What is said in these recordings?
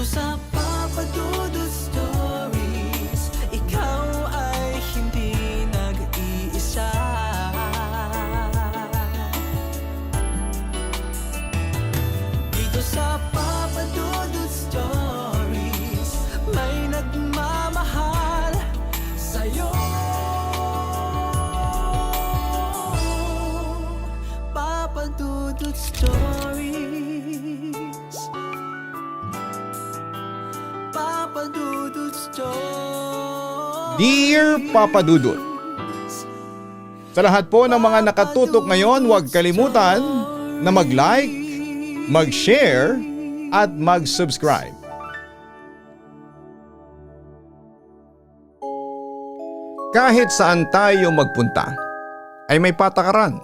sa Papa Dudut Stories, ikaw ay hindi nag-iisa. Dito sa Papa Dudut Stories, may nagmamahal sa'yo. Papa Dudut Stories, Papa Dudut Stories. Dear Papa Dudut, sa lahat po ng mga nakatutok ngayon, huwag kalimutan na mag-like, mag-share at mag-subscribe. Kahit saan tayo magpunta ay may patakaran.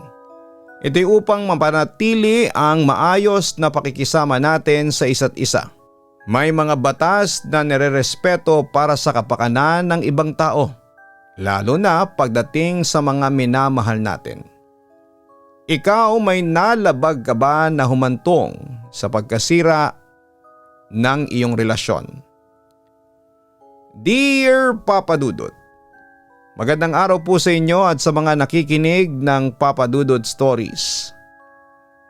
Ito'y upang mapanatili ang maayos na pakikisama natin sa isa't isa. May mga batas na nirerespeto para sa kapakanan ng ibang tao, lalo na pagdating sa mga minamahal natin. Ikaw, may nalabag ka ba na humantong sa pagkasira ng iyong relasyon? Dear Papa Dudut, magandang araw po sa inyo at sa mga nakikinig ng Papa Dudut Stories.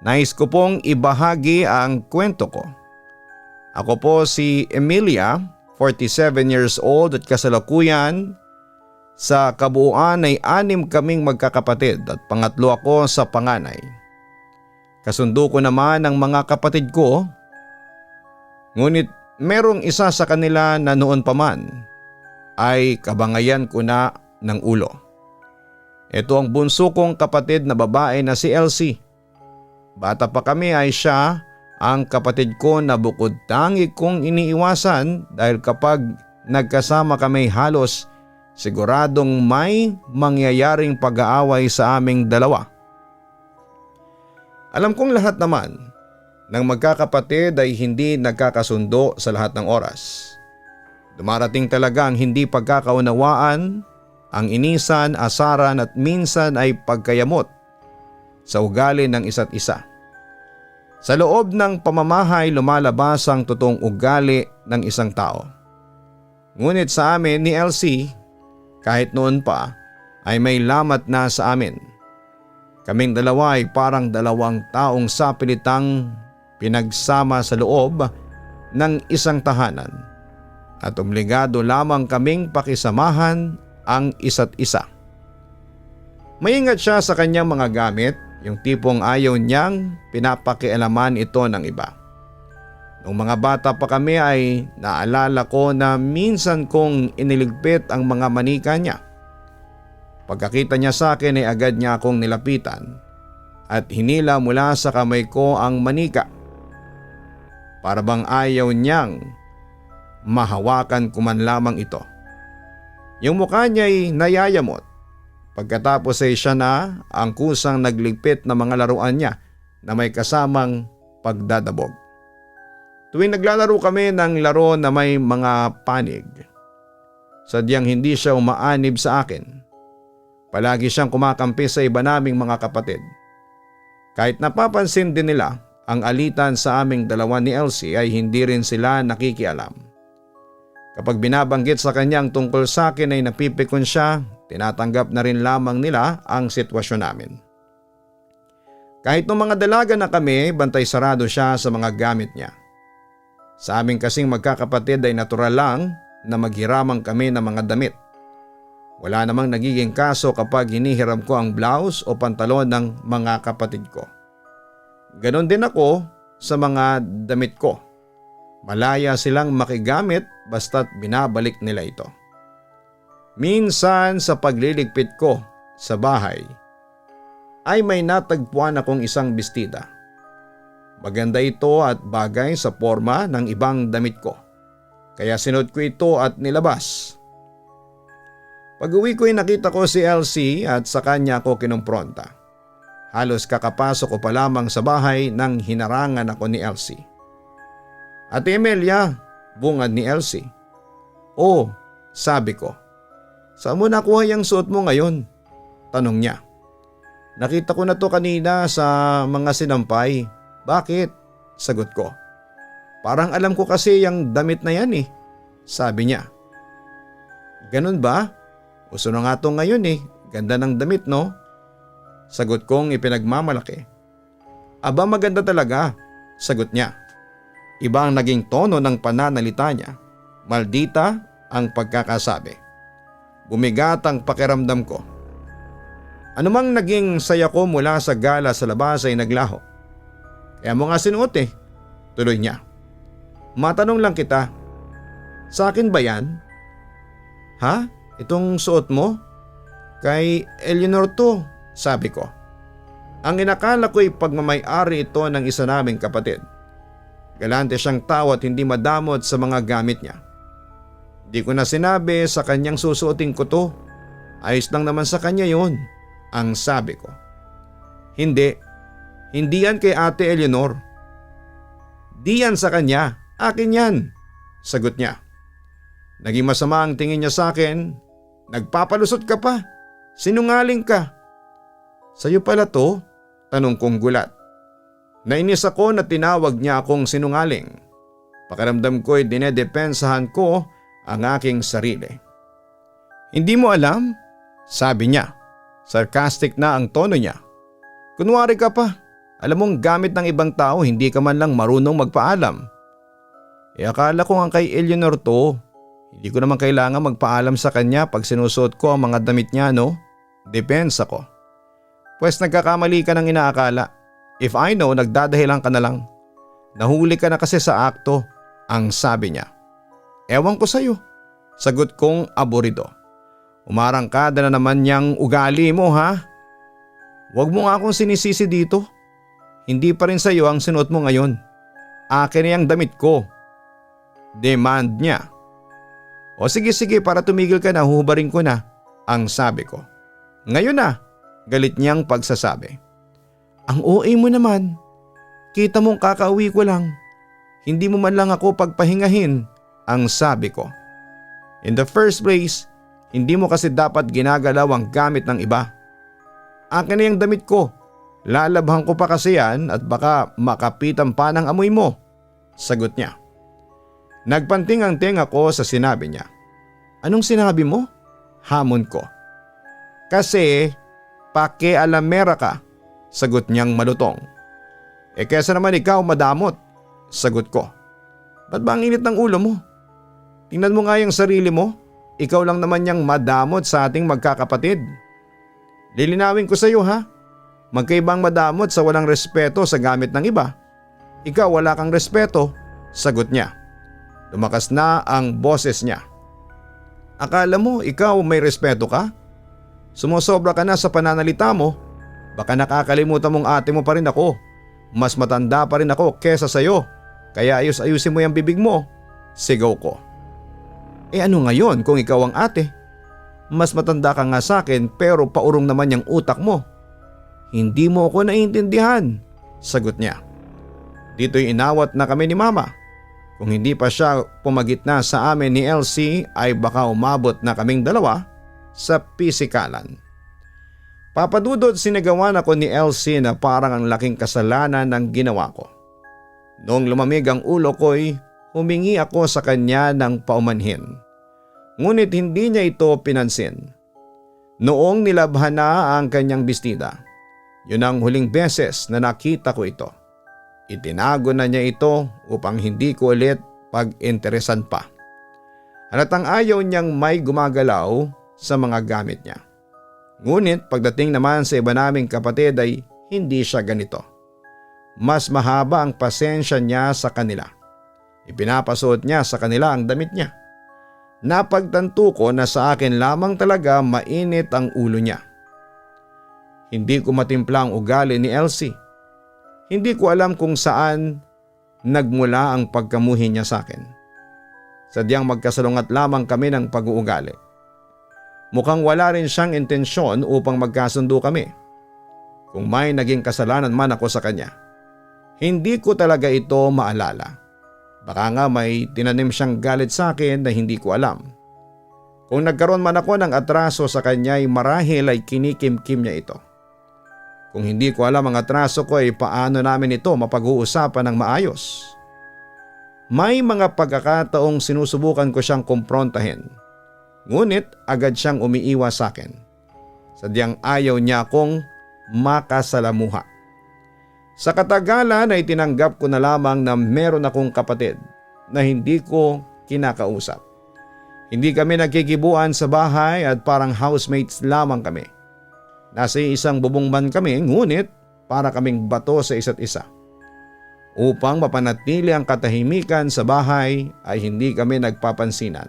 Nais ko pong ibahagi ang kwento ko. Ako po si Emilia, 47 years old at kasalukuyan. Sa kabuuan ay 6 kaming magkakapatid at pangatlo ako sa panganay. Kasundo ko naman ang mga kapatid ko. Ngunit merong isa sa kanila na noon pa man ay kabangayan ko na ng ulo. Ito ang bunso kong kapatid na babae na si Elsie. Bata pa kami ay siya ang kapatid ko na bukod tangi kong iniiwasan dahil kapag nagkasama kami halos siguradong may mangyayaring pag-aaway sa aming dalawa. Alam kong lahat naman ng magkakapatid ay hindi nagkakasundo sa lahat ng oras. Dumarating talaga ang hindi pagkakaunawaan, ang inisan, asaran at minsan ay pagkayamot sa ugali ng isa't isa. Sa loob ng pamamahay lumalabas ang totoong ugali ng isang tao. Ngunit sa amin ni Elsie, kahit noon pa, ay may lamat na sa amin. Kaming dalawa ay parang dalawang taong sapilitang pinagsama sa loob ng isang tahanan at obligado lamang kaming pakisamahan ang isa't isa. Maingat siya sa kanyang mga gamit, yung tipong ayaw niyang pinapakialaman ito ng iba. Nung mga bata pa kami ay naalala ko na minsan kong iniligpit ang mga manika niya. Pagkakita niya sa akin ay agad niya akong nilapitan at hinila mula sa kamay ko ang manika. Para bang ayaw niyang mahawakan ko man lamang ito. Yung mukha niya ay nayayamot. Pagkatapos ay siya na ang kusang nagligpit na mga laruan niya na may kasamang pagdadabog. Tuwing naglalaro kami ng laro na may mga panig, sadyang hindi siya umaanib sa akin. Palagi siyang kumakampi sa iba naming mga kapatid. Kahit napapansin din nila ang alitan sa aming dalawa ni Elsie ay hindi rin sila nakikialam. Kapag binabanggit sa kanyang tungkol sa akin ay napipikon siya, tinatanggap na rin lamang nila ang sitwasyon namin. Kahit nung mga dalaga na kami, bantay sarado siya sa mga gamit niya. Sa aming kasing magkakapatid ay natural lang na maghiramang kami ng mga damit. Wala namang nagiging kaso kapag hinihiram ko ang blouse o pantalon ng mga kapatid ko. Ganon din ako sa mga damit ko. Malaya silang makigamit basta't binabalik nila ito. Minsan sa pagliligpit ko sa bahay ay may natagpuan akong isang bestida. Maganda ito at bagay sa forma ng ibang damit ko. Kaya sinuot ko ito at nilabas. Pag-uwi ko ay nakita ko si Elsie at sa kanya ako kinumpronta. Halos kakapasok ko pa lamang sa bahay nang hinarangan ako ni Elsie. "Ate Emilia," bungad ni Elsie. "Oh," sabi ko. "Saan mo nakuha yung suot mo ngayon?" tanong niya. "Nakita ko na to kanina sa mga sinampay." "Bakit?" sagot ko. Parang alam ko kasi yung damit na yan eh, sabi niya. Ganun ba? Uso na nga to ngayon eh, ganda ng damit no? Sagot kong ipinagmamalaki. Aba maganda talaga, sagot niya. Iba ang naging tono ng pananalita niya. Maldita ang pagkakasabi. Bumigat ang pakiramdam ko. Anumang naging saya ko mula sa gala sa labas ay naglaho. Kaya mo nga sinuot eh, tuloy niya. Matanong lang kita, sa akin ba yan? Ha? Itong suot mo? Kay Eleanor to, sabi ko. Ang inakala ko'y pagmamay-ari ito ng isa naming kapatid. Galante siyang tao at hindi madamot sa mga gamit niya. Di ko na sinabi sa kanyang susuotin ko to. Ayos lang naman sa kanya yon, ang sabi ko. Hindi yan kay Ate Eleanor. Di yan sa kanya, akin yan, sagot niya. Naging masama ang tingin niya sa akin. Nagpapalusot ka pa, sinungaling ka. Sa'yo pala to? Tanong kong gulat. Nainis ako na tinawag niya akong sinungaling. Pakiramdam ko'y dinedepensahan ko ang aking sarili. Hindi mo alam? Sabi niya. Sarcastic na ang tono niya. Kunwari ka pa. Alam mong gamit ng ibang tao hindi ka man lang marunong magpaalam. Akala ko nga kay Eleanor to. Hindi ko naman kailangan magpaalam sa kanya pag sinusuot ko ang mga damit niya no? Depensa ko. Pwes nagkakamali ka ng inaakala. If I know, nagdadahilan ka na lang. Nahuli ka na kasi sa akto, ang sabi niya. Ewan ko sa'yo, sagot kong aburido. Umarangkada na naman niyang ugali mo ha? Huwag mo nga akong sinisisi dito. Hindi pa rin sa'yo ang sinuot mo ngayon. Akin na yung damit ko. Demand niya. O sige para tumigil ka na, huhubarin ko na, ang sabi ko. Ngayon na, galit niyang pagsasabi. Ang OA mo naman. Kita mong kakauwi ko lang. Hindi mo man lang ako pagpahingahin, ang sabi ko. In the first place, hindi mo kasi dapat ginagalaw ang gamit ng iba. Akin na yung damit ko. Lalabhan ko pa kasi yan at baka makapitan pa ng amoy mo, sagot niya. Nagpanting ang tenga ko sa sinabi niya. Anong sinabi mo? Hamon ko. Kasi pakialamera ka, sagot niyang malutong. Kesa naman ikaw madamot, sagot ko. Ba't ba ang init ng ulo mo? Tingnan mo nga yung sarili mo, ikaw lang naman yang madamot sa ating magkakapatid. Lilinawin ko sa iyo ha, magkaibang madamot sa walang respeto sa gamit ng iba. Ikaw wala kang respeto, sagot niya. Lumakas na ang boses niya. Akala mo ikaw may respeto ka? Sumusobra ka na sa pananalita mo. Baka nakakalimutan mong ate mo pa rin ako. Mas matanda pa rin ako kesa sa'yo. Kaya ayusin mo yung bibig mo. Sigaw ko. Ano ngayon kung ikaw ang ate? Mas matanda ka nga sa akin pero paurong naman yung utak mo. Hindi mo ako naiintindihan, sagot niya. Dito'y inawat na kami ni mama. Kung hindi pa siya pumagitna sa amin ni Elsie ay baka umabot na kaming dalawa sa pisikalan. Papadudod sinagawan ako ni Elsie na parang ang laking kasalanan ng ginawa ko. Noong lumamig ang ulo ko'y humingi ako sa kanya ng paumanhin. Ngunit hindi niya ito pinansin. Noong nilabhan na ang kanyang bestida, yun ang huling beses na nakita ko ito. Itinago na niya ito upang hindi ko ulit pag-interesan pa. Halatang ayaw niyang may gumagalaw sa mga gamit niya. Ngunit pagdating naman sa iba naming kapatid ay hindi siya ganito. Mas mahaba ang pasensya niya sa kanila. Ipinapasuot niya sa kanila ang damit niya. Napagtanto ko na sa akin lamang talaga mainit ang ulo niya. Hindi ko matimpla ang ugali ni Elsie. Hindi ko alam kung saan nagmula ang pagkamuhi niya sa akin. Sadyang magkasalungat lamang kami ng pag-uugali. Mukhang wala rin siyang intensyon upang magkasundo kami. Kung may naging kasalanan man ako sa kanya, hindi ko talaga ito maalala. Baka nga may tinanim siyang galit sa akin na hindi ko alam. Kung nagkaroon man ako ng atraso sa kanya ay marahil ay kinikim-kim niya ito. Kung hindi ko alam ang atraso ko ay paano namin ito mapag-uusapan ng maayos. May mga pagkakataong sinusubukan ko siyang kumprontahin. Ngunit agad siyang umiiwas sa akin. Sadyang ayaw niya akong makasalamuha. Sa katagalan ay tinanggap ko na lamang na meron akong kapatid na hindi ko kinakausap. Hindi kami nagkikibuan sa bahay at parang housemates lamang kami. Nasa isang bubong man kami, ngunit para kaming bato sa isa't isa. Upang mapanatili ang katahimikan sa bahay ay hindi kami nagpapansinan.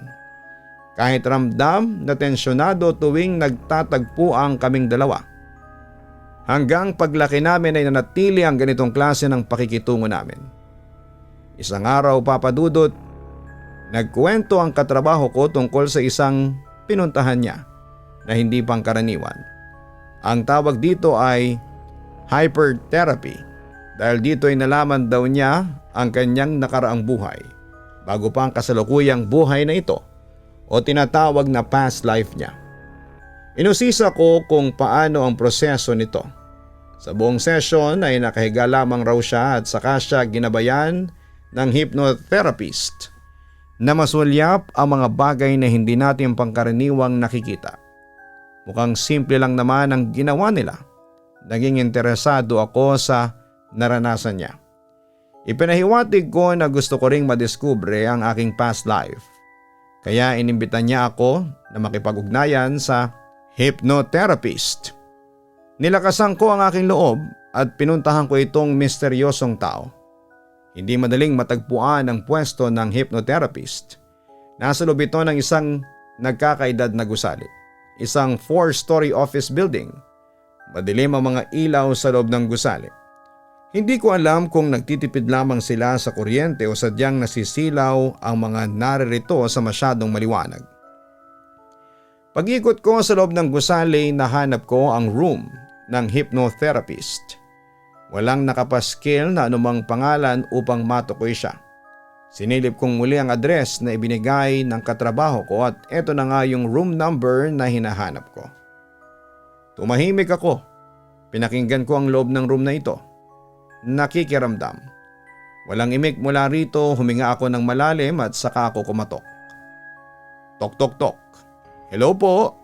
Kahit ramdam na tensyonado tuwing nagtatagpo ang kaming dalawa. Hanggang paglaki namin ay nanatili ang ganitong klase ng pakikitungo namin. Isang araw, Papa Dudut, nagkwento ang katrabaho ko tungkol sa isang pinuntahan niya na hindi pangkaraniwan. Ang tawag dito ay hypertherapy dahil dito ay nalaman daw niya ang kanyang nakaraang buhay bago pa ang kasalukuyang buhay na ito o tinatawag na past life niya. Inusisa ko kung paano ang proseso nito. Sa buong session ay nakahiga lamang raw siya at saka siya ginabayan ng hypnotherapist na masulyap ang mga bagay na hindi natin pangkaraniwang nakikita. Mukhang simple lang naman ang ginawa nila. Naging interesado ako sa naranasan niya. Ipinahiwatig ko na gusto ko ring madiskubre ang aking past life. Kaya inimbitan niya ako na makipag-ugnayan sa hypnotherapist. Nilakasan ko ang aking loob at pinuntahan ko itong misteryosong tao. Hindi madaling matagpuan ang pwesto ng hypnotherapist. Nasa loob ito ng isang nagkakaedad na gusali. Isang 4-story office building. Madilim ang mga ilaw sa loob ng gusali. Hindi ko alam kung nagtitipid lamang sila sa kuryente o sadyang nasisilaw ang mga naririto sa masyadong maliwanag. Pag-ikot ko sa loob ng gusali, nahanap ko ang room ng hypnotherapist. Walang nakapaskil na anumang pangalan upang matukoy siya. Sinilip kong muli ang address na ibinigay ng katrabaho ko at eto na nga yung room number na hinahanap ko. Tumahimik ako. Pinakinggan ko ang loob ng room na ito. Nakikiramdam. Walang imik mula rito, huminga ako ng malalim at saka ako kumatok. Tok tok tok. Hello po.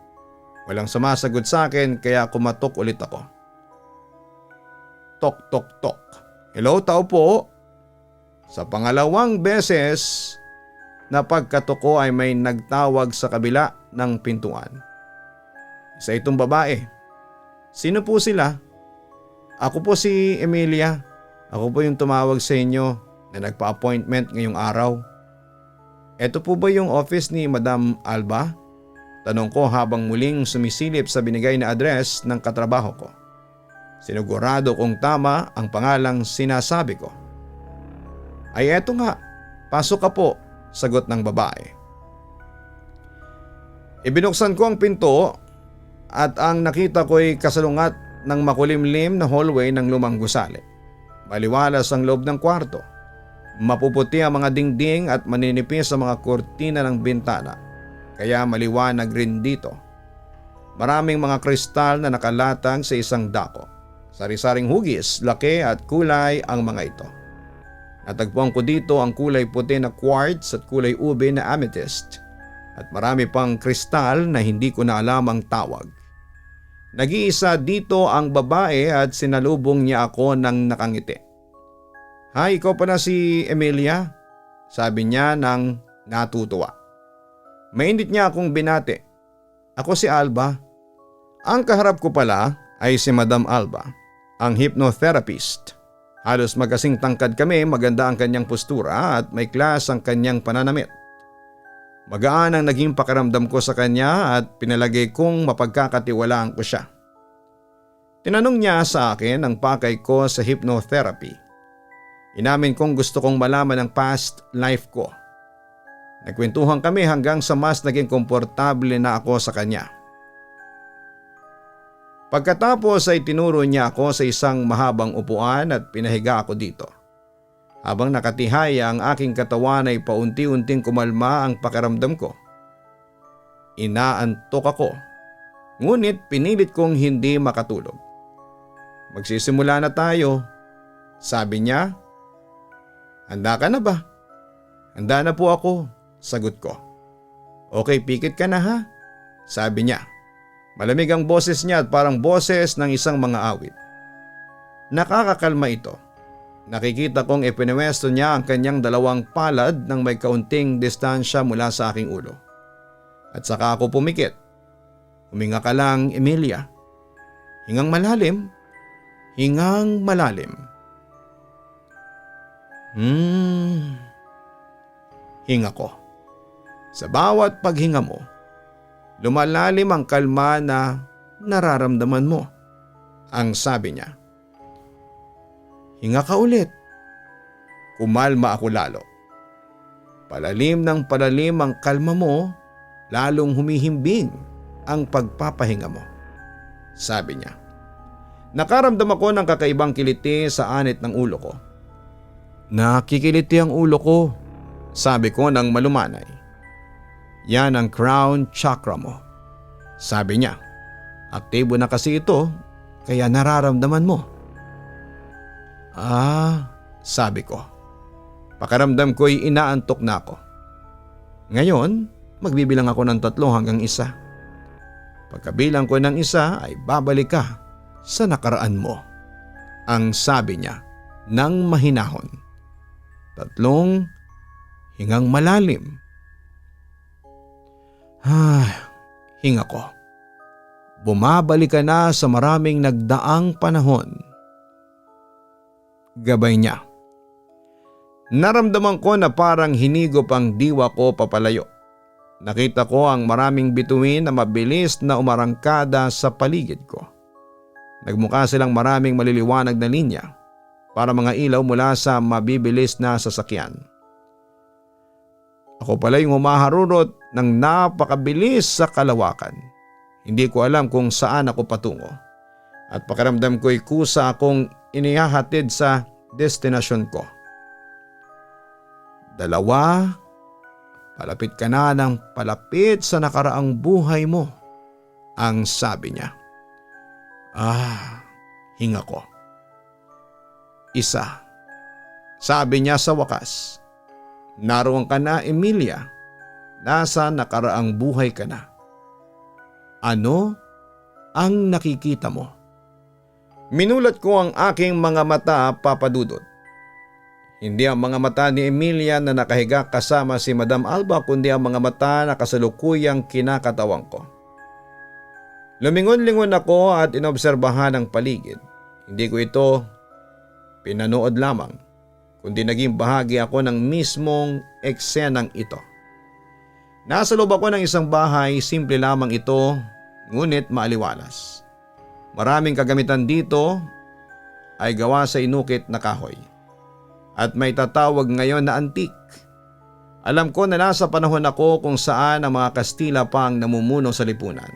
Walang sumasagot sa akin kaya kumatok ulit ako. Tok tok tok. Hello, tao po. Sa pangalawang beses na pagkatok ko ay may nagtawag sa kabila ng pintuan. Isa itong babae. Sino po sila? Ako po si Emilia. Ako po yung tumawag sa inyo na nagpa-appointment ngayong araw. Ito po ba yung office ni Madam Alba? Tanong ko habang muling sumisilip sa binigay na address ng katrabaho ko. Sinigurado kong tama ang pangalang sinasabi ko. Ay eto nga, pasok ka po, sagot ng babae. Ibinuksan ko ang pinto at ang nakita ko'y kasalungat ng makulimlim na hallway ng lumang gusali. Maliwalas ang loob ng kwarto. Mapuputi ang mga dingding at maninipis ang mga kurtina ng bintana. Kaya maliwanag rin dito. Maraming mga kristal na nakalatag sa isang dako. Sari-saring hugis, laki at kulay ang mga ito. Natagpuan ko dito ang kulay puti na quartz at kulay ube na amethyst. At marami pang kristal na hindi ko na alam ang tawag. Nag-iisa dito ang babae at sinalubong niya ako ng nakangiti. Hi, ikaw pala si Emilia? Sabi niya nang natutuwa. Mainit niya akong binati. Ako si Alba. Ang kaharap ko pala ay si Madam Alba, ang hypnotherapist. Halos magkasing tangkad kami, maganda ang kanyang postura at may class ang kanyang pananamit. Magaan ang naging pakiramdam ko sa kanya at pinalagay kong mapagkakatiwalaan ko siya. Tinanong niya sa akin ang pakay ko sa hypnotherapy. Inamin kong gusto kong malaman ang past life ko. Nagkwentuhan kami hanggang sa mas naging komportable na ako sa kanya. Pagkatapos ay tinuro niya ako sa isang mahabang upuan at pinahiga ako dito. Habang nakatihaya ang aking katawan ay paunti-unting kumalma ang pakiramdam ko. Inaantok ako, ngunit pinilit kong hindi makatulog. Magsisimula na tayo, sabi niya. Handa ka na ba? Handa na po ako, sagot ko. Okay, pikit ka na ha? Sabi niya. Malamig ang boses niya at parang boses ng isang mga awit. Nakakakalma ito. Nakikita kong ipinwesto niya ang kanyang dalawang palad ng may kaunting distansya mula sa aking ulo. At saka ako pumikit. Huminga ka lang, Emilia. Hingang malalim. Hingang malalim. Hinga ko. Sa bawat paghinga mo, lumalalim ang kalma na nararamdaman mo. Ang sabi niya. Hinga ka ulit. Kumalma ako lalo. Palalim ng palalim ang kalma mo, lalong humihimbing ang pagpapahinga mo. Sabi niya. Nakaramdam ako ng kakaibang kiliti sa anit ng ulo ko. Nakikiliti ang ulo ko, sabi ko ng malumanay. Yan ang crown chakra mo. Sabi niya. Aktibo na kasi ito, kaya nararamdaman mo. Sabi ko. Pakiramdam ko'y inaantok na ako. Ngayon, magbibilang ako ng 3 hanggang 1. Pagkabilang ko ng 1 ay babalik ka sa nakaraan mo. Ang sabi niya ng mahinahon. 3 hingang malalim. Hinga ko. Bumabalik ka na sa maraming nagdaang panahon. Gabay niya. Naramdaman ko na parang hinigop ang diwa ko papalayo. Nakita ko ang maraming bituin na mabilis na umarangkada sa paligid ko. Nagmukha silang maraming maliliwanag na linya para mga ilaw mula sa mabibilis na sasakyan. Ako pala yung humaharurot ng napakabilis sa kalawakan. Hindi ko alam kung saan ako patungo. At pakiramdam ko'y kusa akong inihahatid sa destinasyon ko. 2, palapit ka na ng palapit sa nakaraang buhay mo. Ang sabi niya. Hinga ko. 1, sabi niya sa wakas. Naroon ka na, Emilia. Nasa nakaraang buhay ka na. Ano ang nakikita mo? Minulat ko ang aking mga mata, Papadudot. Hindi ang mga mata ni Emilia na nakahiga kasama si Madam Alba kundi ang mga mata na kasalukuyang kinakatawan ko. Lumingon-lingon ako at inobserbahan ang paligid. Hindi ko ito pinanood lamang, kundi naging bahagi ako ng mismong eksenang ito. Nasa loob ako ng isang bahay, simple lamang ito, ngunit maaliwalas. Maraming kagamitan dito ay gawa sa inukit na kahoy. At may tatawag ngayon na antik. Alam ko na nasa panahon ako kung saan ang mga Kastila pa ang namumuno sa lipunan.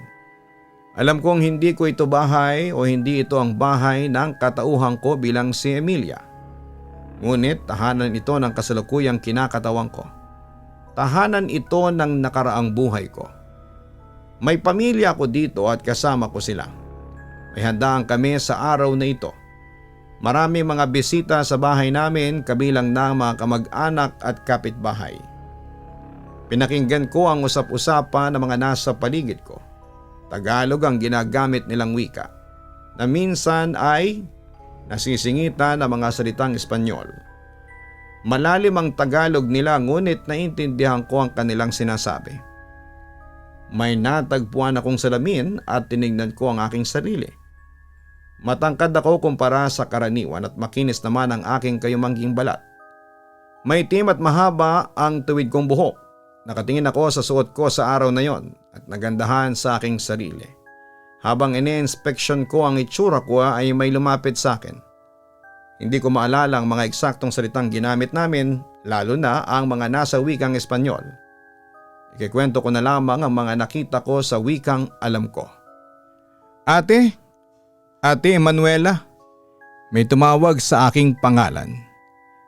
Alam kong hindi ko ito bahay o hindi ito ang bahay ng katauhan ko bilang si Emilia. Ngunit tahanan ito ng kasalukuyang kinakatawan ko. Tahanan ito ng nakaraang buhay ko. May pamilya ako dito at kasama ko sila. May handaan kami sa araw na ito. Marami mga bisita sa bahay namin kabilang ng mga kamag-anak at kapitbahay. Pinakinggan ko ang usap-usapan ng mga nasa paligid ko. Tagalog ang ginagamit nilang wika, na minsan ay nasisingitan ng mga salitang Espanyol. Malalim ang Tagalog nila ngunit naintindihan ko ang kanilang sinasabi. May natagpuan akong salamin at tinignan ko ang aking sarili. Matangkad ako kumpara sa karaniwan at makinis naman ang aking kayumangging balat. May itim at mahaba ang tuwid kong buhok. Nakatingin ako sa suot ko sa araw na yon at nagandahan sa aking sarili. Habang ini-inspection ko ang itsura ko ay may lumapit sa akin. Hindi ko maalala ang mga eksaktong salitang ginamit namin, lalo na ang mga nasa wikang Espanyol. Ikikwento ko na lamang ang mga nakita ko sa wikang alam ko. Ate Manuela, may tumawag sa aking pangalan.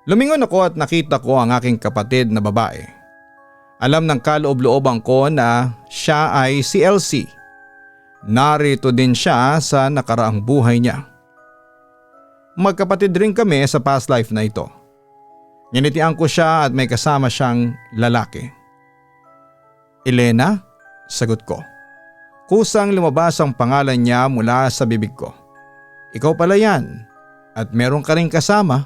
Lumingon ako at nakita ko ang aking kapatid na babae. Alam ng kaloob-looban ko na siya ay si Elsie. Narito din siya sa nakaraang buhay niya. Magkapatid rin kami sa past life na ito. Nginitian ko siya at may kasama siyang lalaki. Elena? Sagot ko. Kusang lumabas ang pangalan niya mula sa bibig ko. Ikaw pala yan at meron ka rin kasama.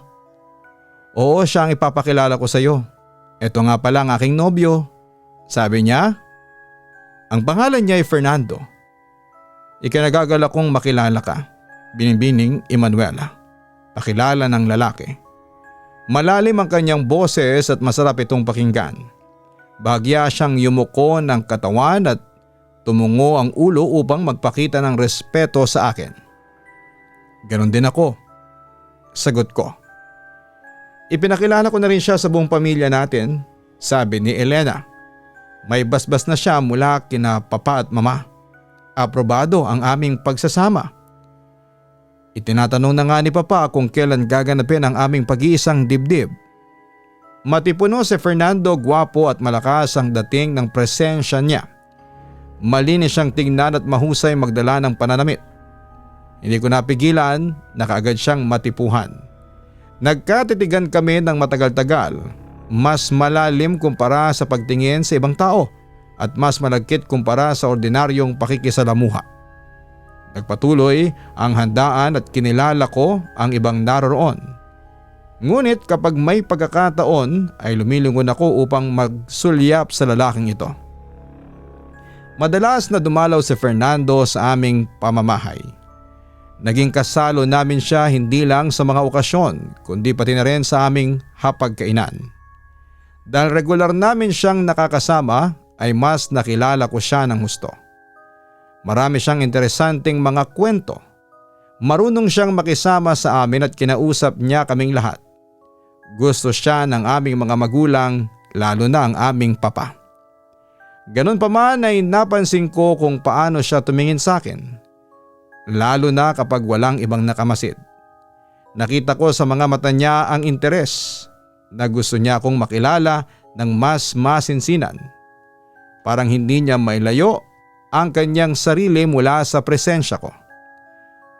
Oo, siya ang ipapakilala ko sa iyo. Ito nga pala ang aking nobyo. Sabi niya, ang pangalan niya ay Fernando. Ikinagagalak kong makilala ka. Binibining Emanuela. Pakilala ng lalaki. Malalim ang kanyang boses at masarap itong pakinggan. Bahagya siyang yumuko ng katawan at tumungo ang ulo upang magpakita ng respeto sa akin. Ganon din ako. Sagot ko. Ipinakilala ko na rin siya sa buong pamilya natin, sabi ni Elena. May basbas na siya mula kina papa at mama. Aprobado ang aming pagsasama. Itinatanong na nga ni papa kung kailan gaganapin ang aming pag-iisang dibdib. Matipuno si Fernando, gwapo at malakas ang dating ng presensya niya. Malinis siyang tingnan at mahusay magdala ng pananamit. Hindi ko napigilan na kaagad siyang matipuhan. Nagkatitigan kami ng matagal-tagal, mas malalim kumpara sa pagtingin sa ibang tao at mas malagkit kumpara sa ordinaryong pakikisalamuha. Nagpatuloy ang handaan at kinilala ko ang ibang naroroon. Ngunit kapag may pagkakataon ay lumilingon ako upang magsulyap sa lalaking ito. Madalas na dumalaw si Fernando sa aming pamamahay. Naging kasalo namin siya hindi lang sa mga okasyon kundi pati na rin sa aming hapagkainan. Dahil regular namin siyang nakakasama ay mas nakilala ko siya ng husto. Marami siyang interesanting mga kwento. Marunong siyang makisama sa amin at kinausap niya kaming lahat. Gusto siya ng aming mga magulang, lalo na ang aming papa. Ganun pa man ay napansin ko kung paano siya tumingin sa akin. Lalo na kapag walang ibang nakamasid. Nakita ko sa mga mata niya ang interes na gusto niya akong makilala ng mas masinsinan. Parang hindi niya mailayo ang kanyang sarili mula sa presensya ko.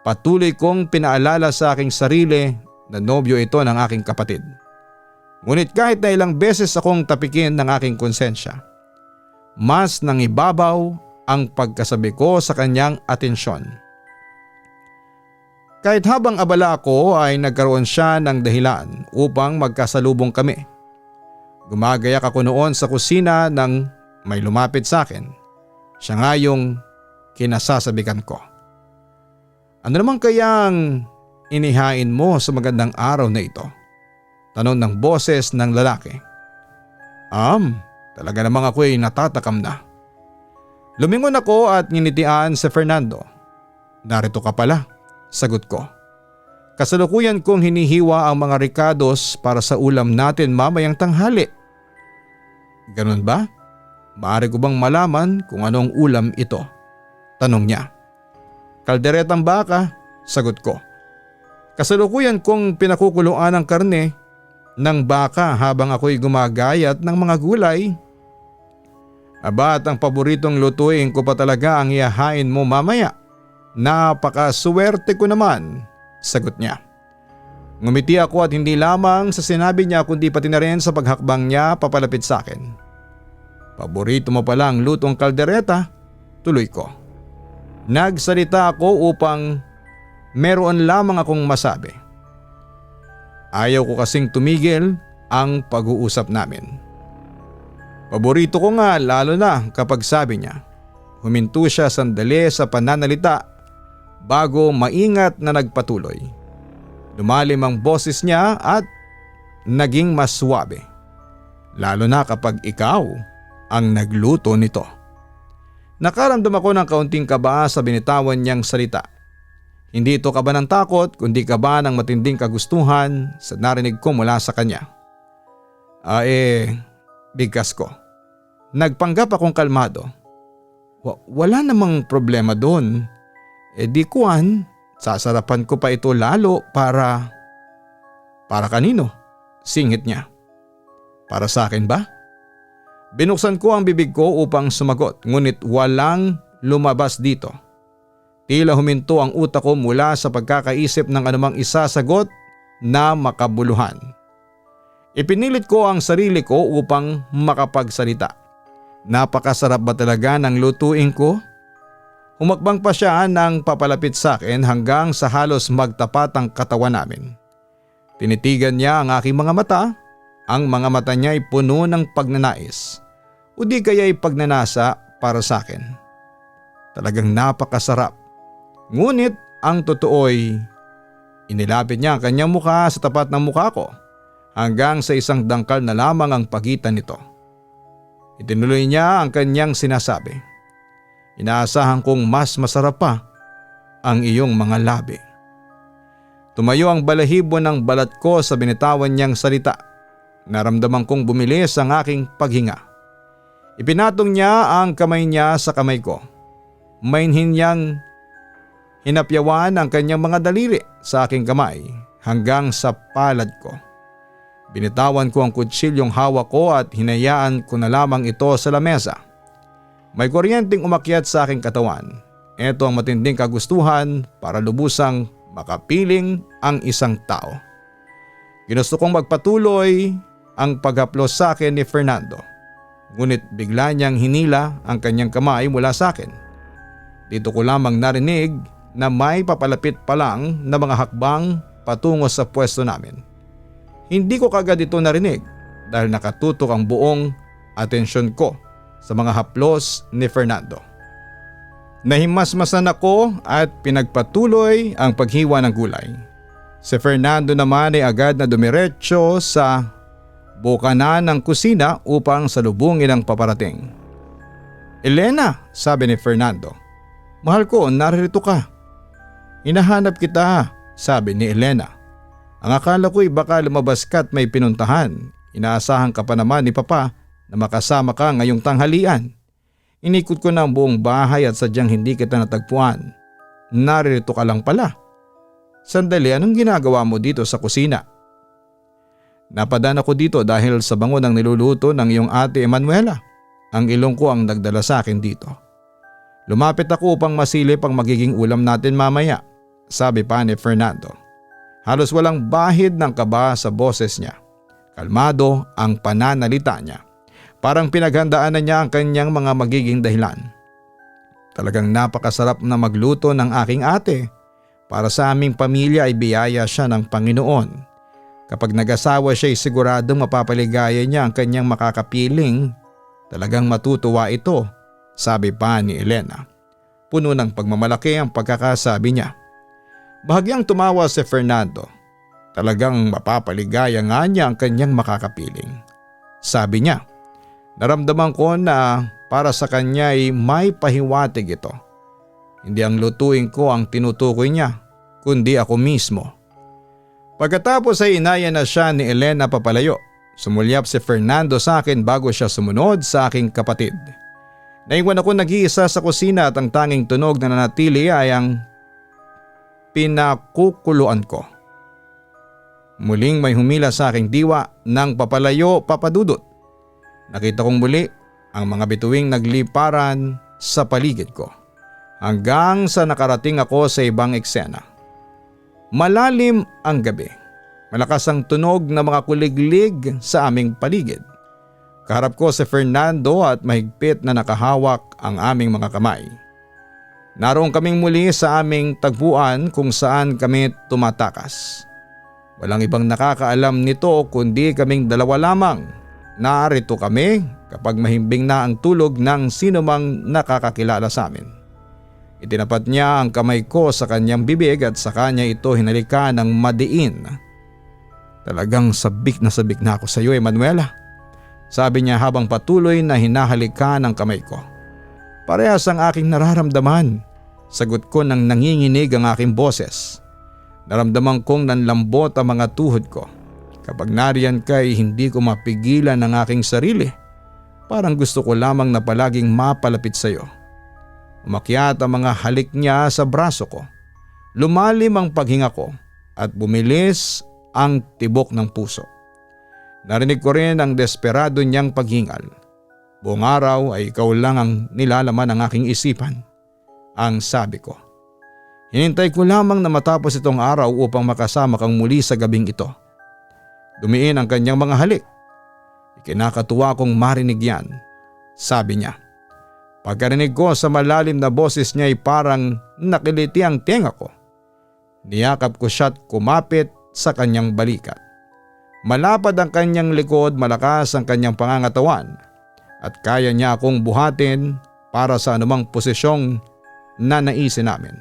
Patuloy kong pinaalala sa aking sarili na nobyo ito ng aking kapatid. Ngunit kahit na ilang beses akong tapikin ng aking konsensya, mas nangibabaw ang pagkasabi ko sa kanyang atensyon. Kahit habang abala ako ay nagkaroon siya ng dahilan upang magkasalubong kami. Gumagayak ako noon sa kusina nang may lumapit sa akin. Siya nga yung kinasasabikan ko. Ano naman kayang inihain mo sa magandang araw na ito? Tanong ng boses ng lalaki. Talaga namang ako ay natatakam na. Lumingon ako at nginitian si Fernando. Narito ka pala, sagot ko. Kasalukuyan kong hinihiwa ang mga ricados para sa ulam natin mamayang tanghali. Ganun ba? Maaari ko bang malaman kung anong ulam ito? Tanong niya. Kalderetang baka, sagot ko. Kasalukuyan kong pinakukuluan ang karne ng baka habang ako'y gumagayat ng mga gulay. Aba, at ang paboritong lutuin ko pa talaga ang ihahain mo mamaya. Napakaswerte ko naman, sagot niya. Ngumiti ako at hindi lamang sa sinabi niya kundi pati na rin sa paghakbang niya papalapit sa akin. Paborito mo pala ang lutong kaldereta, tuloy ko. Nagsalita ako upang meron lamang akong masabi. Ayaw ko kasing tumigil ang pag-uusap namin. Paborito ko nga lalo na kapag sabi niya. Huminto siya sandali sa pananalita bago maingat na nagpatuloy. Lumalim ang boses niya at naging mas suwabe. Lalo na kapag ikaw ang nagluto nito. Nakaramdam ako ng kaunting kaba sa binitawan niyang salita. Hindi ito kaba ng takot kundi kaba ng matinding kagustuhan sa narinig ko mula sa kanya. Bigkas ko. Nagpanggap akong kalmado. Wala namang problema doon. Di kuwan, sasarapan ko pa ito lalo para… Para kanino? Singit niya. Para sa akin ba? Binuksan ko ang bibig ko upang sumagot ngunit walang lumabas dito. Tila huminto ang utak ko mula sa pagkakaisip ng anumang isasagot na makabuluhan. Ipinilit ko ang sarili ko upang makapagsalita. Napakasarap ba talaga ng lutuin ko? Humakbang pa siya ng papalapit sa akin hanggang sa halos magtapat ang katawan namin. Tinitigan niya ang aking mga mata. Ang mga mata niya ay puno ng pagnanais o di kaya ay pagnanasa para sa akin. Talagang napakasarap. Ngunit ang totoo'y inilapit niya ang kanyang mukha sa tapat ng mukha ko hanggang sa isang dangkal na lamang ang pagitan nito. Itinuloy niya ang kanyang sinasabi. Inaasahan kong mas masarap pa ang iyong mga labi. Tumayo ang balahibo ng balat ko sa binitawan niyang salita. Naramdaman kong bumilis ang aking paghinga. Ipinatong niya ang kamay niya sa kamay ko. Mainhin niyang hinapyawan ang kanyang mga daliri sa aking kamay hanggang sa palad ko. Binitawan ko ang kutsilyong hawak ko at hinayaan ko na lamang ito sa lamesa. May kuryenteng umakyat sa aking katawan. Ito ang matinding kagustuhan para lubusang makapiling ang isang tao. Ginusto kong magpatuloy ang paghaplos sa akin ni Fernando. Ngunit bigla niyang hinila ang kanyang kamay mula sa akin. Dito ko lamang narinig na may papalapit pa lang na mga hakbang patungo sa pwesto namin. Hindi ko kagad ito narinig dahil nakatutok ang buong atensyon ko sa mga haplos ni Fernando. Nahimasmasan ako at pinagpatuloy ang paghiwa ng gulay. Si Fernando naman ay agad na dumiretso sa bukanan ng kusina upang salubungin ang paparating. "Elena," sabi ni Fernando. "Mahal ko, naririto ka." "Hinahanap kita," sabi ni Elena. "Ang akala ko'y baka lumabas ka at may pinuntahan. Inaasahan ka pa naman ni Papa na makasama ka ngayong tanghalian. Inikot ko na ang buong bahay at sadyang hindi kita natagpuan. Naririto ka lang pala. Sandali, anong ginagawa mo dito sa kusina?" "Napadaan ako dito dahil sa bango ng niluluto ng iyong ate Emanuela. Ang ilong ko ang nagdala sa akin dito. Lumapit ako upang masilip ang magiging ulam natin mamaya," sabi pa ni Fernando. Halos walang bahid ng kaba sa boses niya. Kalmado ang pananalita niya. Parang pinaghandaan na niya ang kanyang mga magiging dahilan. Talagang napakasarap na magluto ng aking ate. Para sa aming pamilya ay biyaya siya ng Panginoon. Kapag nag-asawa siya ay siguradong mapapaligaya niya ang kanyang makakapiling. Talagang matutuwa ito, sabi pa ni Elena. Puno ng pagmamalaki ang pagkakasabi niya. Bahagyang tumawa si Fernando. Talagang mapapaligaya nga niya ang kanyang makakapiling. Sabi niya, naramdaman ko na para sa kanya ay may pahiwatig ito. Hindi ang lutuin ko ang tinutukoy niya, kundi ako mismo. Pagkatapos ay inaya na siya ni Elena papalayo. Sumulyap si Fernando sa akin bago siya sumunod sa aking kapatid. Naiwan ako nag-iisa sa kusina at ang tanging tunog na nanatili ay ang pinakukuluan ko. Muling may humila sa aking diwa ng papalayo papadudot. Nakita kong muli ang mga bituing nagliparan sa paligid ko hanggang sa nakarating ako sa ibang eksena. Malalim ang gabi. Malakas ang tunog ng mga kuliglig sa aming paligid. Kaharap ko si Fernando at mahigpit na nakahawak ang aming mga kamay. Naroon kaming muli sa aming tagpuan kung saan kami tumatakas. Walang ibang nakakaalam nito kundi kaming dalawa lamang. Narito kami kapag mahimbing na ang tulog ng sinumang nakakakilala sa amin. Itinapat niya ang kamay ko sa kanyang bibig at sa kanya ito hinalika ng madiin. Talagang sabik na ako sa iyo, Emanuela, sabi niya habang patuloy na hinahalikan ang kamay ko. Parehas ang aking nararamdaman, sagot ko nang nanginginig ang aking boses. Naramdaman kong nanlambot ang mga tuhod ko. Kapag nariyan ka ay hindi ko mapigilan ang aking sarili. Parang gusto ko lamang na palaging mapalapit sa iyo. Umakyat ang mga halik niya sa braso ko. Lumalim ang paghinga ko at bumilis ang tibok ng puso. Narinig ko rin ang desperado niyang paghingal. Buong araw ay ikaw lang ang nilalaman ng aking isipan, ang sabi ko. Hinintay ko lamang na matapos itong araw upang makasama kang muli sa gabing ito. dumiin ang kanyang mga halik. Ikinakatuwa kong marinig yan, sabi niya. Pagkarinig ko sa malalim na boses niya ay parang nakiliti ang tenga ko. Niyakap ko siya at kumapit sa kanyang balikat. Malapad ang kanyang likod, malakas ang kanyang pangangatawan at kaya niya akong buhatin para sa anumang posisyong na naisin namin.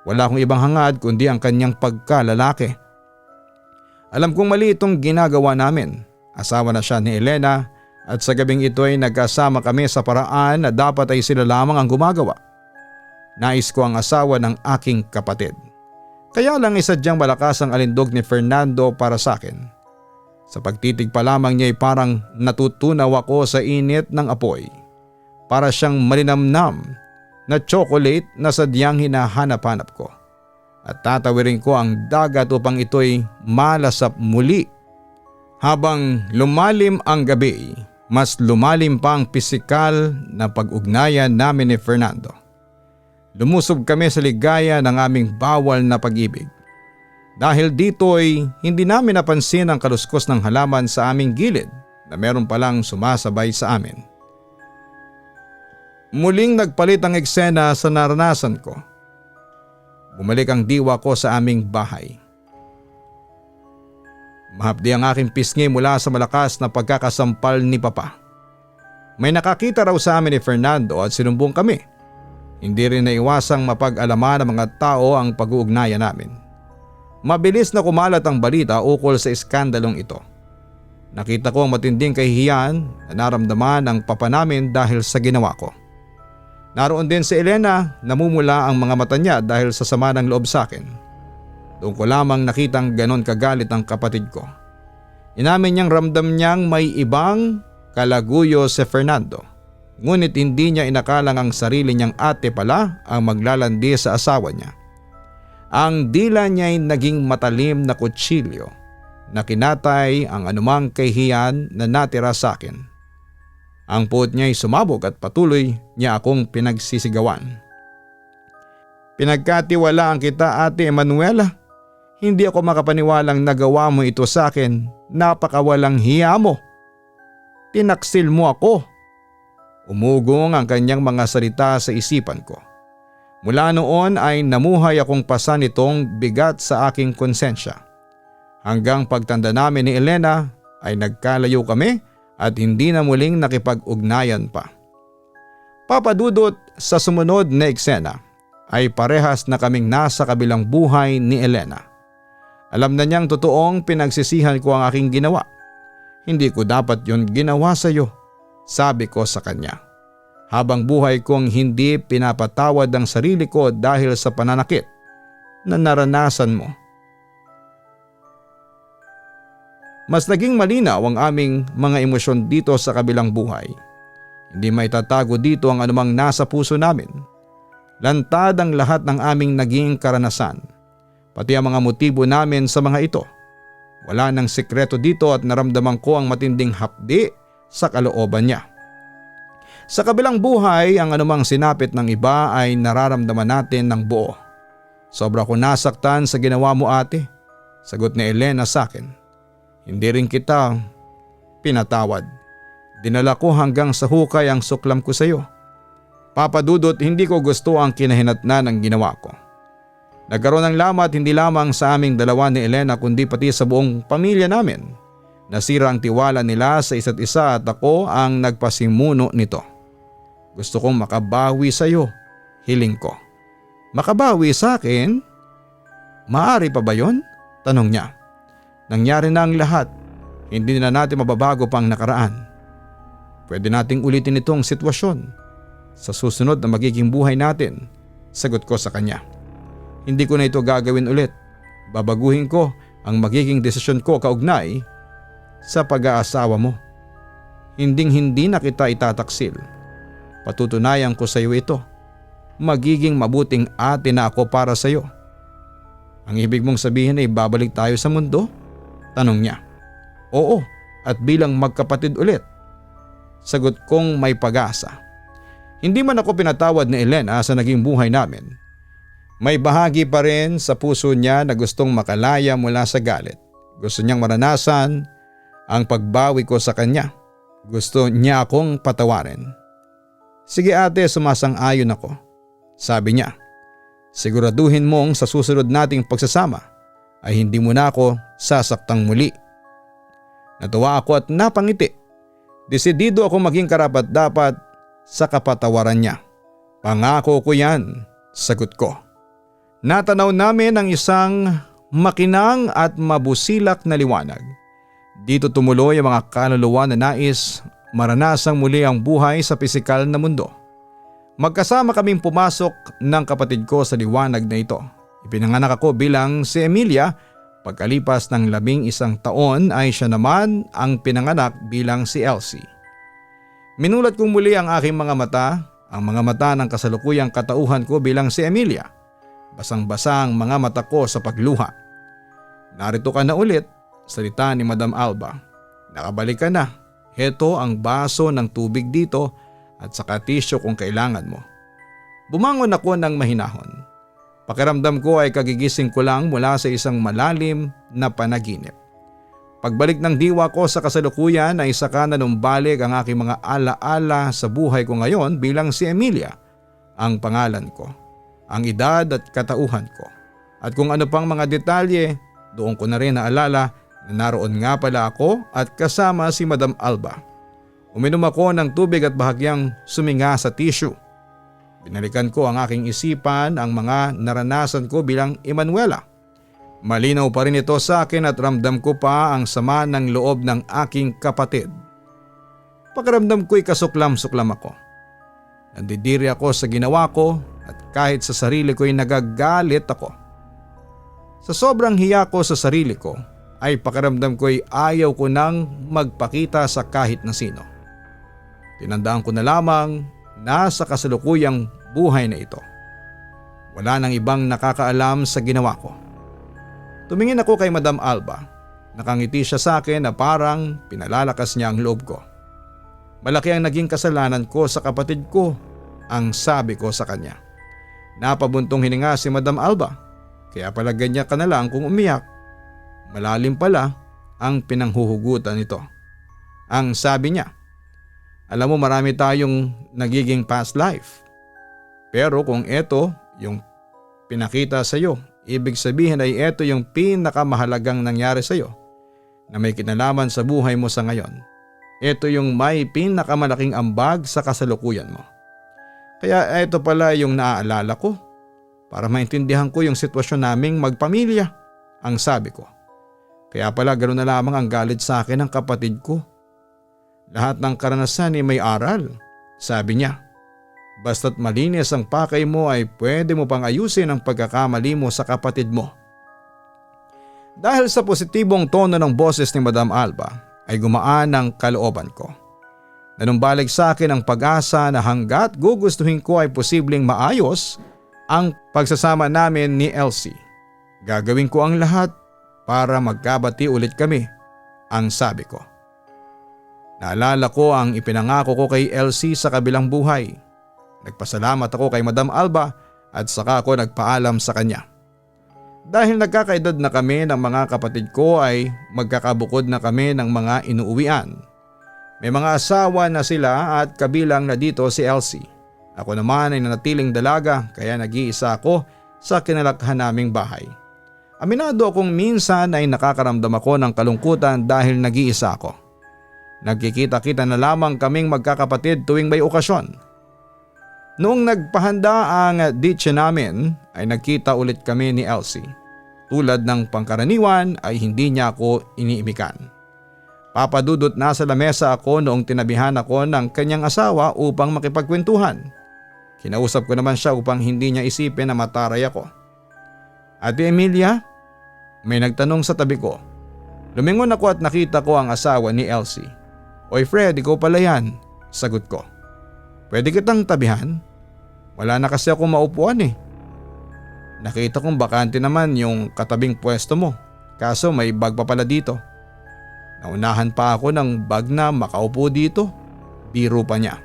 Wala akong ibang hangad kundi ang kanyang pagkalalaki. Alam kong mali itong ginagawa namin. Asawa na siya ni Elena at sa gabing ito ay nagkasama kami sa paraan na dapat ay sila lamang ang gumagawa. Nais ko ang asawa ng aking kapatid. Kaya lang isadyang malakas ang alindog ni Fernando para sa akin. Sa pagtitig pa lamang niya ay parang natutunaw ako sa init ng apoy. Para siyang malinamnam na chocolate na sadyang hinahanap-hanap ko. At tatawirin ko ang dagat upang ito'y malasap muli. Habang lumalim ang gabi, mas lumalim pa ang pisikal na pag-ugnayan namin ni Fernando. Lumusob kami sa ligaya ng aming bawal na pag-ibig. Dahil dito'y hindi namin napansin ang kaluskos ng halaman sa aming gilid na meron palang sumasabay sa amin. Muling nagpalit ang eksena sa naranasan ko. Bumalik ang diwa ko sa aming bahay. Mahapdi ang aking pisngi mula sa malakas na pagkakasampal ni Papa. May nakakita raw sa amin ni Fernando at sinumbong kami. Hindi rin naiwasang mapag-alaman ng mga tao ang pag-uugnayan namin. Mabilis na kumalat ang balita ukol sa iskandalong ito. Nakita ko ang matinding kahihiyan na naramdaman ng papa namin dahil sa ginawa ko. Naroon din si Elena, namumula ang mga mata niya dahil sa sama ng loob sa akin. Doon ko lamang nakitang ganon kagalit ang kapatid ko. Inamin niyang ramdam niyang may ibang kalaguyo si Fernando. Ngunit hindi niya inakalang ang sarili niyang ate pala ang maglalandi sa asawa niya. Ang dila niya'y naging matalim na kutsilyo na kinatay ang anumang kahihiyan na natira sa akin. Ang puot niya'y sumabog at patuloy niya akong pinagsisigawan. Pinagkatiwalaan kita, Ate Emanuela. Hindi ako makapaniwalang nagawa mo ito sa akin. Napakawalang hiya mo. Tinaksil mo ako. Umugong ang kanyang mga salita sa isipan ko. Mula noon ay namuhay akong pasan nitong bigat sa aking konsensya. Hanggang pagtanda namin ni Elena ay nagkalayo kami at hindi na muling nakipag-ugnayan pa. Papadudot sa sumunod na eksena ay parehas na kaming nasa kabilang buhay ni Elena. Alam na niyang totoong pinagsisihan ko ang aking ginawa. Hindi ko dapat yon ginawa sa iyo, sabi ko sa kanya. Habang buhay kong hindi pinapatawad ang sarili ko dahil sa pananakit na naranasan mo. Mas naging malinaw ang aming mga emosyon dito sa kabilang buhay. Hindi maitatago dito ang anumang nasa puso namin. Lantad ang lahat ng aming naging karanasan, pati ang mga motibo namin sa mga ito. Wala nang sikreto dito at naramdaman ko ang matinding hapdi sa kalooban niya. Sa kabilang buhay, ang anumang sinapit ng iba ay nararamdaman natin ng buo. Sobra ko nasaktan sa ginawa mo, ate, sagot ni Elena sa akin. Hindi rin kita pinatawad. Dinala ko hanggang sa hukay ang suklam ko sa iyo. Papadudot, hindi ko gusto ang kinahinatnan ng ginawa ko. Nagkaroon ng lamat hindi lamang sa aming dalawa ni Elena kundi pati sa buong pamilya namin. Nasira ang tiwala nila sa isa't isa at ako ang nagpasimuno nito. Gusto kong makabawi sa iyo, hiling ko. Makabawi sa akin? Maari pa ba yon? Tanong niya. Nangyari na ang lahat, hindi na natin mababago pang nakaraan. Pwede nating ulitin itong sitwasyon sa susunod na magiging buhay natin, sagot ko sa kanya. Hindi ko na ito gagawin ulit. Babaguhin ko ang magiging desisyon ko kaugnay sa pag-aasawa mo. Hinding-hindi na kita itataksil. Patutunayan ko sa iyo ito. Magiging mabuting ate na ako para sa iyo. Ang ibig mong sabihin ay babalik tayo sa mundo? Tanong niya. Oo, at bilang magkapatid ulit. Sagot kong may pag-asa. Hindi man ako pinatawad ni Elena sa naging buhay namin. May bahagi pa rin sa puso niya na gustong makalaya mula sa galit. Gusto niyang maranasan ang pagbawi ko sa kanya. Gusto niya akong patawarin. Sige ate, sumasang-ayon ako. Sabi niya, siguraduhin mong sa susunod nating pagsasama ay hindi mo na ako sasaktang muli. Natuwa ako at napangiti. Desidido ako maging karapat-dapat sa kapatawaran niya. Pangako ko yan, sagot ko. Natanaw namin ang isang makinang at mabusilak na liwanag. Dito tumuloy ang mga kaluluwa na nais maranasang muli ang buhay sa pisikal na mundo. Magkasama kaming pumasok ng kapatid ko sa liwanag na ito. Ipinanganak ako bilang si Emilia. Pagkalipas ng 11 taon ay siya naman ang pinanganak bilang si Elsie. Minulat kong muli ang aking mga mata, ang mga mata ng kasalukuyang katauhan ko bilang si Emilia. Basang-basa ang mga mata ko sa pagluha. Narito ka na ulit, salita ni Madam Alba. Nakabalik ka na. Heto ang baso ng tubig dito at saka tisyo kung kailangan mo. Bumangon ako ng mahinahon. Pakiramdam ko ay kagigising ko lang mula sa isang malalim na panaginip. Pagbalik ng diwa ko sa kasalukuyan ay saka nanumbalik ang aking mga alaala sa buhay ko ngayon bilang si Emilia, ang pangalan ko, ang edad at katauhan ko. At kung ano pang mga detalye, doon ko na rin naalala na naroon nga pala ako at kasama si Madam Alba. Uminom ako ng tubig at bahagyang suminga sa tissue. Binalikan ko ang aking isipan ang mga naranasan ko bilang Emanuela. Malinaw pa rin ito sa akin at ramdam ko pa ang sama ng loob ng aking kapatid. Pakiramdam ko'y kasuklam-suklam ako. Nandidiri ako sa ginawa ko at kahit sa sarili ko'y nagagalit ako. Sa sobrang hiya ko sa sarili ko ay pakiramdam ko'y ayaw ko nang magpakita sa kahit na sino. Tinandaan ko na lamang na sa kasalukuyang buhay na ito, wala nang ibang nakakaalam sa ginawa ko. Tumingin ako kay Madam Alba. Nakangiti siya sa akin na parang pinalalakas niya ang loob ko. Malaki ang naging kasalanan ko sa kapatid ko, ang sabi ko sa kanya. Napabuntong hininga si Madam Alba. Kaya pala ganyan ka na lang kung umiyak. Malalim pala ang pinanghuhugutan nito. Ang sabi niya, alam mo marami tayong nagiging past life. Pero kung ito yung pinakita sa iyo, ibig sabihin ay ito yung pinakamahalagang nangyari sa iyo na may kinalaman sa buhay mo sa ngayon. Ito yung may pinakamalaking ambag sa kasalukuyan mo. Kaya ito pala yung naaalala ko para maintindihan ko yung sitwasyon naming magpamilya, ang sabi ko. Kaya pala ganoon na lamang ang galit sa akin ng kapatid ko. Lahat ng karanasan ay may aral, sabi niya. Basta't malinis ang pakay mo ay pwede mo pang ayusin ang pagkakamali mo sa kapatid mo. Dahil sa positibong tono ng boses ni Madam Alba ay gumaan ang kalooban ko. Nanumbalik sa akin ang pag-asa na hanggat gugustuhin ko ay posibleng maayos ang pagsasama namin ni Elsie. Gagawin ko ang lahat para magkabati ulit kami, ang sabi ko. Naalala ko ang ipinangako ko kay Elsie sa kabilang buhay. Nagpasalamat ako kay Madam Alba at saka ako nagpaalam sa kanya. Dahil nagkakaedad na kami ng mga kapatid ko ay magkakabukod na kami ng mga inuuwian. May mga asawa na sila at kabilang na dito si Elsie. Ako naman ay nanatiling dalaga kaya nag-iisa ako sa kinalakhan naming bahay. Aminado akong minsan ay nakakaramdam ako ng kalungkutan dahil nag-iisa ako. Nagkikita-kita na lamang kaming magkakapatid tuwing may okasyon. Noong nagpahanda ang ditya namin ay nagkita ulit kami ni Elsie. Tulad ng pangkaraniwan ay hindi niya ako iniimikan. Papadudot na sa lamesa ako noong tinabihan ako ng kanyang asawa upang makipagkwentuhan. Kinausap ko naman siya upang hindi niya isipin na mataray ako. Ate Emilia, may nagtanong sa tabi ko. Lumingon ako at nakita ko ang asawa ni Elsie. Oy Fred, ikaw pala yan, sagot ko. Pwede kitang tabihan? Wala na kasi ako maupuan eh. Nakita kong bakante naman yung katabing pwesto mo, kaso may bag pa pala dito. Naunahan pa ako ng bag na makaupo dito, biro pa niya.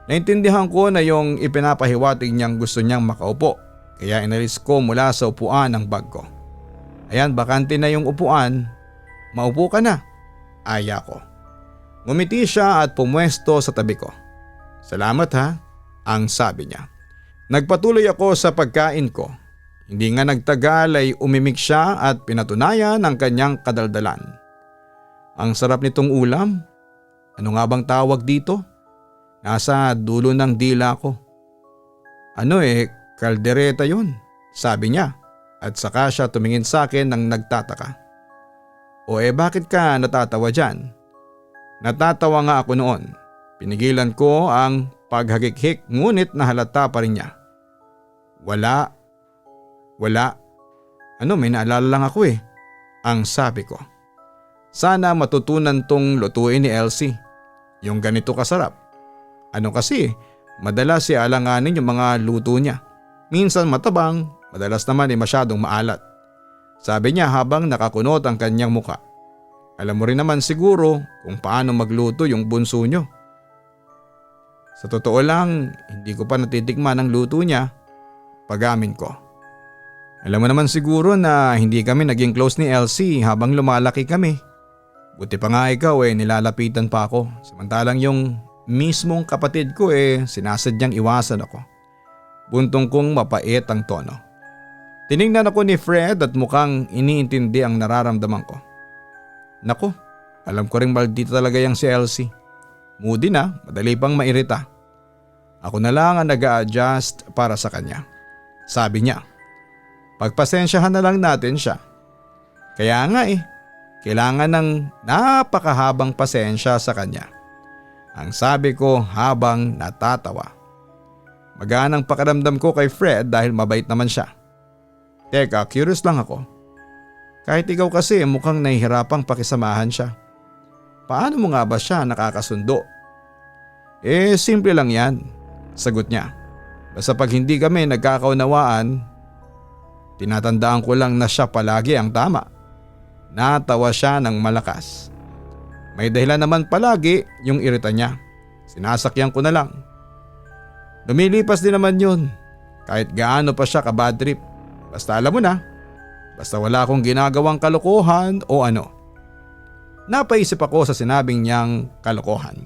Naintindihan ko na yung ipinapahiwatig niyang gusto niyang makaupo, kaya inalis ko mula sa upuan ang bag ko. Ayan, bakante na yung upuan. Maupo ka na. Aya ko. Ngumiti siya at pumwesto sa tabi ko. Salamat ha, ang sabi niya. Nagpatuloy ako sa pagkain ko. Hindi nga nagtagal ay umimik siya at pinatunayan ang kanyang kadaldalan. Ang sarap nitong ulam. Ano nga bang tawag dito? Nasa dulo ng dila ko. Kaldereta yun, sabi niya at saka siya tumingin sa akin ng nagtataka. Bakit ka natatawa dyan? Natatawa nga ako noon. Pinigilan ko ang paghagik-hik ngunit nahalata pa rin niya. Wala. May naalala lang ako ang sabi ko. Sana matutunan tong lutuin ni Elsie. Yung ganito kasarap. Kasi, madalas alanganin yung mga luto niya. Minsan matabang, madalas naman masyadong maalat. Sabi niya habang nakakunot ang kanyang muka. Alam mo rin naman siguro kung paano magluto yung bunso niyo. Sa totoo lang, hindi ko pa natitikman ang luto niya. Pag-amin ko. Alam mo naman siguro na hindi kami naging close ni Elsie habang lumalaki kami. Buti pa nga ikaw nilalapitan pa ako. Samantalang yung mismong kapatid ko sinasadyang iwasan ako. Buntong kong mapait ang tono. Tiningnan ako ni Fred at mukhang iniintindi ang nararamdaman ko. Nako, alam ko ring maldita talaga yang si Elsie. Moody na, madali pang mairita. Ako na lang ang nag-a-adjust para sa kanya. Sabi niya, pagpasensyahan na lang natin siya. Kaya nga kailangan ng napakahabang pasensya sa kanya. Ang sabi ko habang natatawa. Magaan ang pakiramdam ko kay Fred dahil mabait naman siya. Teka, curious lang ako. Kahit ikaw kasi mukhang nahihirapang pakisamahan siya. Paano mo nga ba siya nakakasundo? Simple lang yan, sagot niya. Basta pag hindi kami nagkakaunawaan, tinatandaan ko lang na siya palagi ang tama. Natawa siya ng malakas. May dahilan naman palagi yung irita niya. Sinasakyan ko na lang. Lumilipas din naman yun. Kahit gaano pa siya ka-bad trip. Basta alam mo na. Basta wala akong ginagawang kalokohan o ano. Napaisip ako sa sinabing niyang kalokohan.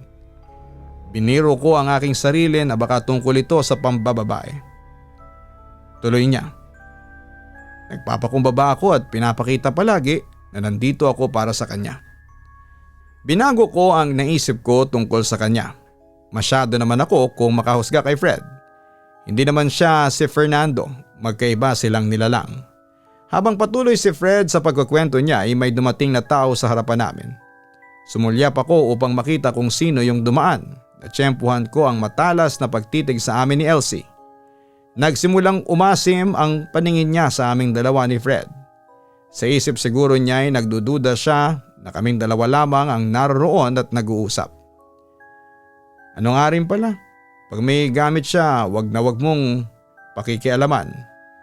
Biniro ko ang aking sarili na baka tungkol ito sa pambababae. Tuloy niya. Nagpapakumbaba ako at pinapakita palagi na nandito ako para sa kanya. Binago ko ang naisip ko tungkol sa kanya. Masyado naman ako kung makahusga kay Fred. Hindi naman siya si Fernando, magkaiba silang nilalang. Habang patuloy si Fred sa pagkukwento niya ay may dumating na tao sa harapan namin. Sumulyap ako upang makita kung sino yung dumaan. Natsyempuhan ko ang matalas na pagtitig sa amin ni Elsie. Nagsimulang umasim ang paningin niya sa aming dalawa ni Fred. Sa isip siguro niya ay nagdududa siya na kaming dalawa lamang ang naroon at nag-uusap. Ano nga rin pala, pag may gamit siya, wag na wag mong pakikialaman.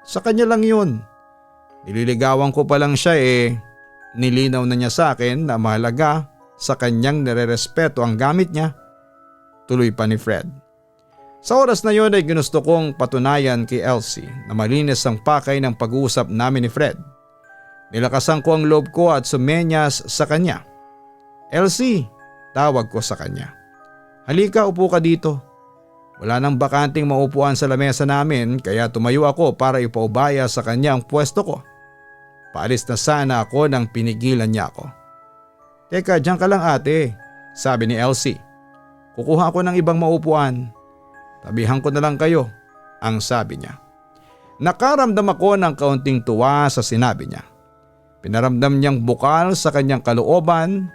Sa kanya lang yun. Nililigawan ko pa lang siya nilinaw na niya sa akin na mahalaga sa kanyang nirerespeto ang gamit niya. Tuloy pa ni Fred. Sa oras na yun ay ginusto kong patunayan kay Elsie na malinis ang pakay ng pag-uusap namin ni Fred. Nilakasan ko ang loob ko at sumenyas sa kanya. Elsie, tawag ko sa kanya. Halika, upo ka dito. Wala nang bakanting maupuan sa lamesa namin kaya tumayo ako para ipaubaya sa kanya ang pwesto ko. Paalis na sana ako nang pinigilan niya ako. Teka, diyan ka lang ate, sabi ni Elsie. Kukuha ako ng ibang maupuan. Tabihan ko na lang kayo, ang sabi niya. Nakaramdam ako ng kaunting tuwa sa sinabi niya. Pinaramdam niyang bukal sa kanyang kalooban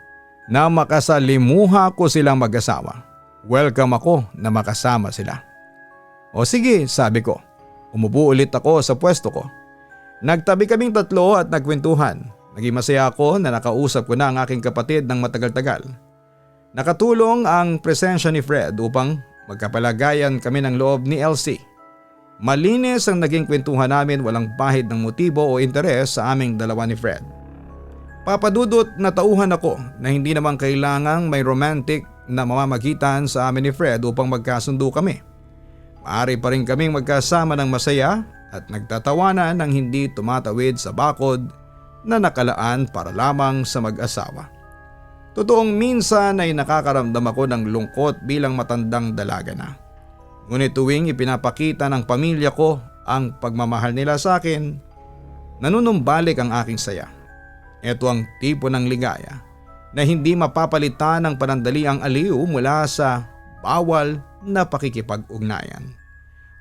na makasalimuha ko silang mag-asawa. Welcome ako na makasama sila. O sige, sabi ko. Umupo ulit ako sa pwesto ko. Nagtabi kaming tatlo at nagkwentuhan. Naging masaya ako na nakausap ko na ang aking kapatid ng matagal-tagal. Nakatulong ang presensya ni Fred upang magkapalagayan kami ng loob ni Elsie. Malinis ang naging kwentuhan namin, walang bahid ng motibo o interes sa aming dalawa ni Fred. Papadudot na tauhan ako na hindi naman kailangang may romantic na mamamagitan sa amin ni Fred upang magkasundo kami. Maaari pa rin kaming magkasama ng masaya at nagtatawanan ng hindi tumatawid sa bakod na nakalaan para lamang sa mag-asawa. Totoong minsan ay nakakaramdam ako ng lungkot bilang matandang dalaga na. Ngunit tuwing ipinapakita ng pamilya ko ang pagmamahal nila sa akin, nanunumbalik ang aking saya. Ito ang tipo ng ligaya na hindi mapapalitan ng panandaliang aliw mula sa bawal na pakikipag-ugnayan.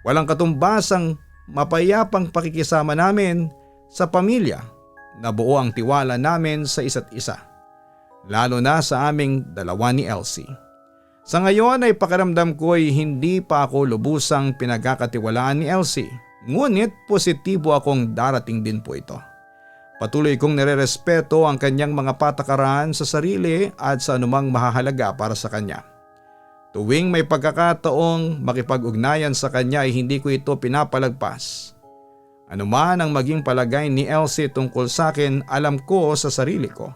Walang katumbas ang mapayapang pakikisama namin sa pamilya na buo ang tiwala namin sa isa't isa. Lalo na sa aming dalawa ni Elsie. Sa ngayon ay pakiramdam ko ay hindi pa ako lubusang pinagkakatiwalaan ni Elsie. Ngunit positibo akong darating din po ito. Patuloy kong nirerespeto ang kanyang mga patakaran sa sarili at sa anumang mahahalaga para sa kanya. Tuwing may pagkakataong makipag-ugnayan sa kanya ay hindi ko ito pinapalagpas. Ano man ang maging palagay ni Elsie tungkol sa akin, alam ko sa sarili ko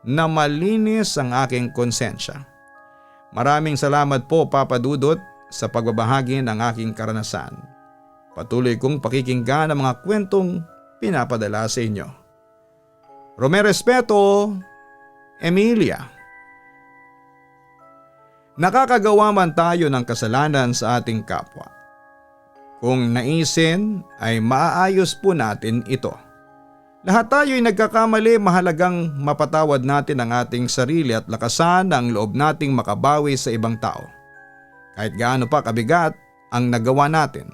na malinis ang aking konsensya. Maraming salamat po Papa Dudut sa pagbabahagi ng aking karanasan. Patuloy kong pakikinggan ang mga kwentong pinapadala sa inyo. Romero Respeto, Emilia. Nakakagawa man tayo ng kasalanan sa ating kapwa. Kung naisin ay maaayos po natin ito. Lahat tayo ay nagkakamali, mahalagang mapatawad natin ang ating sarili at lakasan ang loob nating makabawi sa ibang tao. Kahit gaano pa kabigat ang nagawa natin.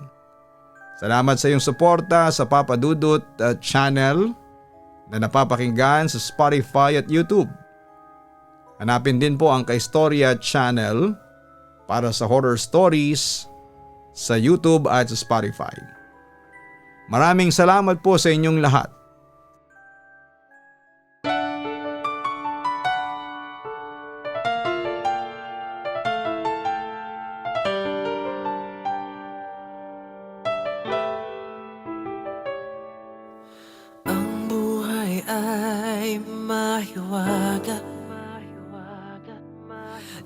Salamat sa iyong suporta sa Papa Dudut channel na napapakinggan sa Spotify at YouTube. Hanapin din po ang Kaistorya channel para sa horror stories sa YouTube at sa Spotify. Maraming salamat po sa inyong lahat. Ang buhay ay mahiwaga,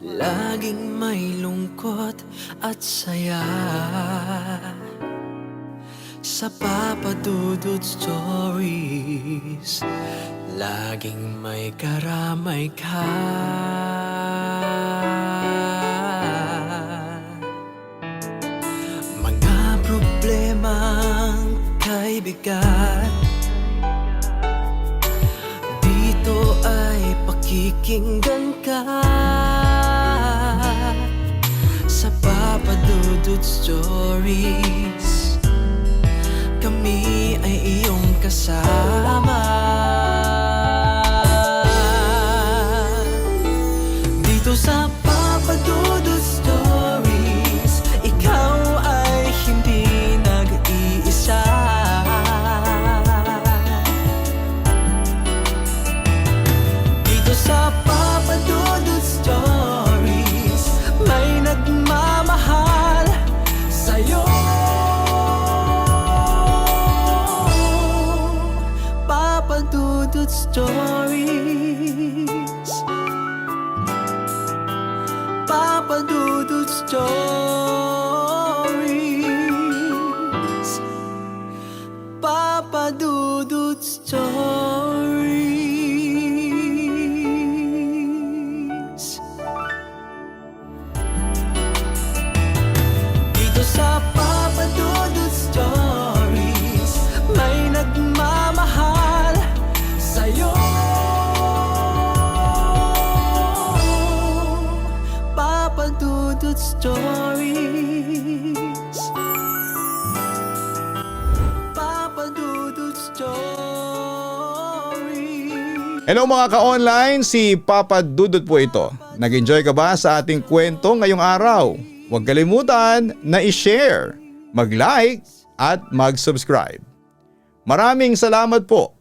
laging may lungkot at saya. Sa Papa Dudut Stories, laging may karamay ka. Mga problemang kay bigat, dito ay pakikinggan ka. Sa Papa Dudut Stories, kami ay iyong kasama. Dito sa Papa Dudut Stories, ikaw ay hindi nag-iisa. Dito sa Papa Dudut Stories, may nagmamahal sa'yo. Papa Dudut Stories, Papa Dudut Stories, Papa Dudut Stories. Dito sa Papa Dudut Stories, may nagmamahal sa'yo. Papa Dudut Stories, Papa Dudut Stories. Hello mga ka-online, si Papa Dudut po ito. Nag-enjoy ka ba sa ating kwento ngayong araw? Huwag kalimutan na i-share, mag-like at mag-subscribe. Maraming salamat po.